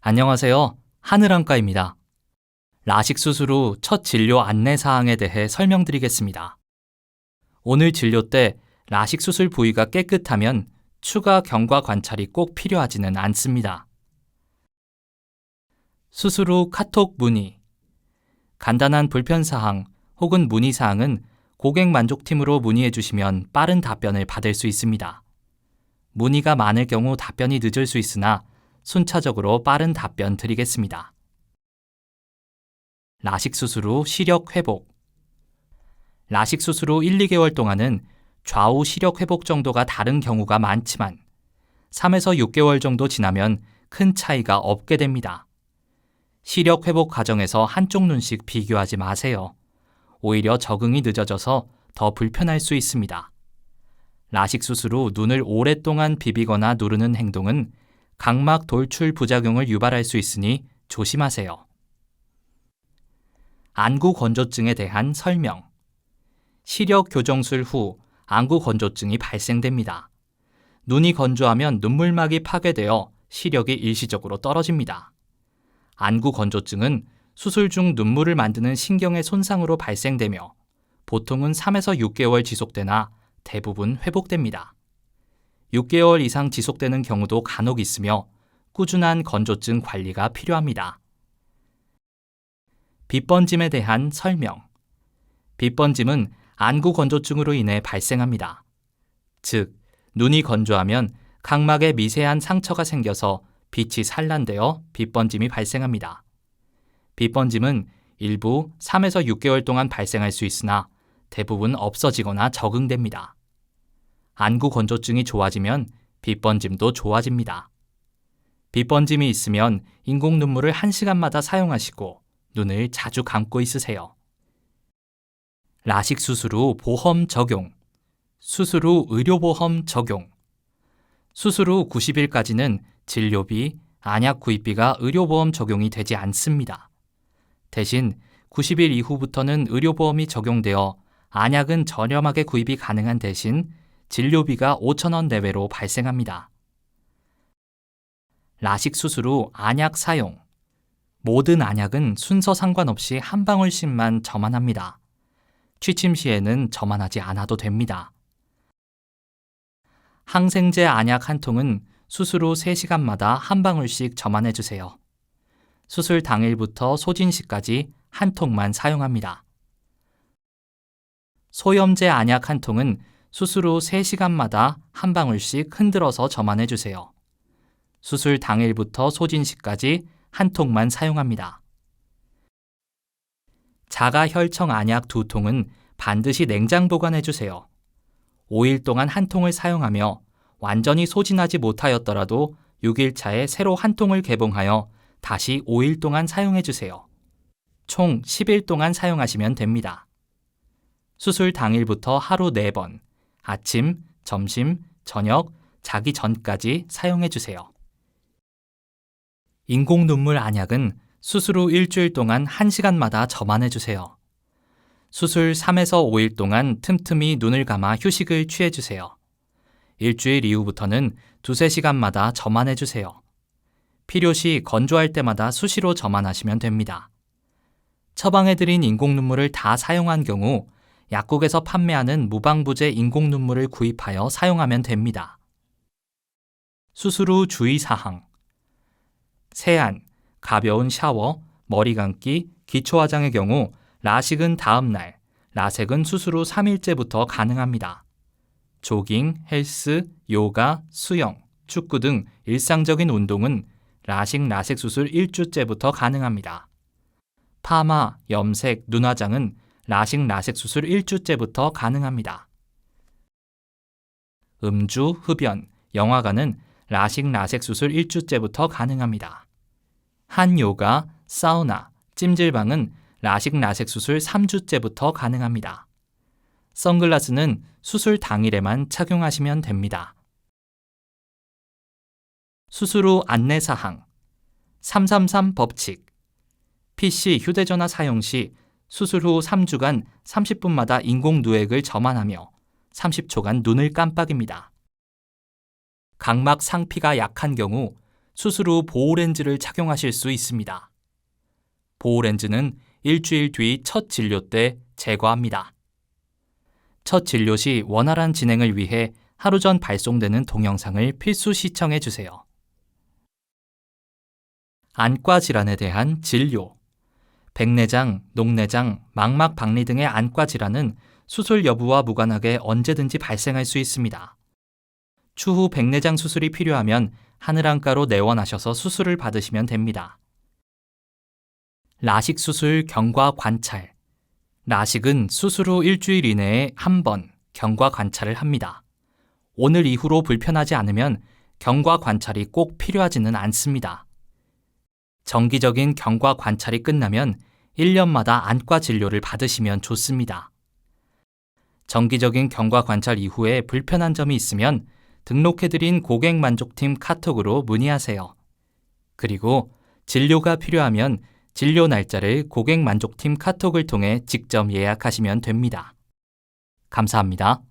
안녕하세요. 하늘안과입니다. 라식 수술 후 첫 진료 안내 사항에 대해 설명드리겠습니다. 오늘 진료 때 라식 수술 부위가 깨끗하면 추가 경과 관찰이 꼭 필요하지는 않습니다. 수술 후 카톡 문의. 간단한 불편사항 혹은 문의사항은 고객 만족팀으로 문의해 주시면 빠른 답변을 받을 수 있습니다. 문의가 많을 경우 답변이 늦을 수 있으나 순차적으로 빠른 답변 드리겠습니다. 라식 수술 후 시력 회복. 라식 수술 후 1, 2개월 동안은 좌우 시력 회복 정도가 다른 경우가 많지만 3에서 6개월 정도 지나면 큰 차이가 없게 됩니다. 시력 회복 과정에서 한쪽 눈씩 비교하지 마세요. 오히려 적응이 늦어져서 더 불편할 수 있습니다. 라식 수술 후 눈을 오랫동안 비비거나 누르는 행동은 각막 돌출 부작용을 유발할 수 있으니 조심하세요. 안구 건조증에 대한 설명. 시력 교정술 후 안구 건조증이 발생됩니다. 눈이 건조하면 눈물막이 파괴되어 시력이 일시적으로 떨어집니다. 안구 건조증은 수술 중 눈물을 만드는 신경의 손상으로 발생되며 보통은 3에서 6개월 지속되나 대부분 회복됩니다. 6개월 이상 지속되는 경우도 간혹 있으며 꾸준한 건조증 관리가 필요합니다. 빛번짐에 대한 설명. 빛번짐은 안구 건조증으로 인해 발생합니다. 즉, 눈이 건조하면 각막에 미세한 상처가 생겨서 빛이 산란되어 빛번짐이 발생합니다. 빛번짐은 일부 3에서 6개월 동안 발생할 수 있으나 대부분 없어지거나 적응됩니다. 안구 건조증이 좋아지면 빛번짐도 좋아집니다. 빛번짐이 있으면 인공 눈물을 1시간마다 사용하시고 눈을 자주 감고 있으세요. 라식 수술 후 보험 적용. 수술 후 의료보험 적용. 수술 후 90일까지는 진료비, 안약 구입비가 의료보험 적용이 되지 않습니다. 대신 90일 이후부터는 의료보험이 적용되어 안약은 저렴하게 구입이 가능한 대신 진료비가 5,000원 내외로 발생합니다. 라식 수술 후 안약 사용. 모든 안약은 순서 상관없이 한 방울씩만 점안합니다. 취침 시에는 점안하지 않아도 됩니다. 항생제 안약 한 통은 수술 후 3시간마다 한 방울씩 점안해 주세요. 수술 당일부터 소진 시까지 한 통만 사용합니다. 소염제 안약 한 통은 수술 후 3시간마다 한 방울씩 흔들어서 점안해 주세요. 수술 당일부터 소진 시까지 한 통만 사용합니다. 자가혈청 안약 2통은 반드시 냉장 보관해 주세요. 5일 동안 한 통을 사용하며 완전히 소진하지 못하였더라도 6일 차에 새로 한 통을 개봉하여 다시 5일 동안 사용해 주세요. 총 10일 동안 사용하시면 됩니다. 수술 당일부터 하루 4번, 아침, 점심, 저녁, 자기 전까지 사용해 주세요. 인공 눈물 안약은 수술 후 일주일 동안 1시간마다 점안해 주세요. 수술 3에서 5일 동안 틈틈이 눈을 감아 휴식을 취해 주세요. 일주일 이후부터는 2~3시간마다 점안해 주세요. 필요시 건조할 때마다 수시로 점안하시면 됩니다. 처방해드린 인공 눈물을 다 사용한 경우 약국에서 판매하는 무방부제 인공 눈물을 구입하여 사용하면 됩니다. 수술 후 주의사항. 세안, 가벼운 샤워, 머리 감기, 기초 화장의 경우 라식은 다음날, 라섹은 수술 후 3일째부터 가능합니다. 조깅, 헬스, 요가, 수영, 축구 등 일상적인 운동은 라섹 수술 1주째부터 가능합니다. 파마, 염색, 눈화장은 라섹 수술 1주째부터 가능합니다. 음주, 흡연, 영화관은 라섹 수술 1주째부터 가능합니다. 한요가, 사우나, 찜질방은 라섹 수술 3주째부터 가능합니다. 선글라스는 수술 당일에만 착용하시면 됩니다. 수술 후 안내사항. 333 법칙. PC, 휴대전화 사용 시 수술 후 3주간 30분마다 인공 누액을 점안하며 30초간 눈을 깜빡입니다. 각막 상피가 약한 경우 수술 후 보호렌즈를 착용하실 수 있습니다. 보호렌즈는 일주일 뒤 첫 진료 때 제거합니다. 첫 진료 시 원활한 진행을 위해 하루 전 발송되는 동영상을 필수 시청해 주세요. 안과 질환에 대한 진료. 백내장, 녹내장, 망막 박리 등의 안과 질환은 수술 여부와 무관하게 언제든지 발생할 수 있습니다. 추후 백내장 수술이 필요하면 하늘안과로 내원하셔서 수술을 받으시면 됩니다. 라식 수술 경과 관찰. 라식은 수술 후 일주일 이내에 한 번 경과 관찰을 합니다. 오늘 이후로 불편하지 않으면 경과 관찰이 꼭 필요하지는 않습니다. 정기적인 경과 관찰이 끝나면 1년마다 안과 진료를 받으시면 좋습니다. 정기적인 경과 관찰 이후에 불편한 점이 있으면 등록해드린 고객만족팀 카톡으로 문의하세요. 그리고 진료가 필요하면 진료 날짜를 고객만족팀 카톡을 통해 직접 예약하시면 됩니다. 감사합니다.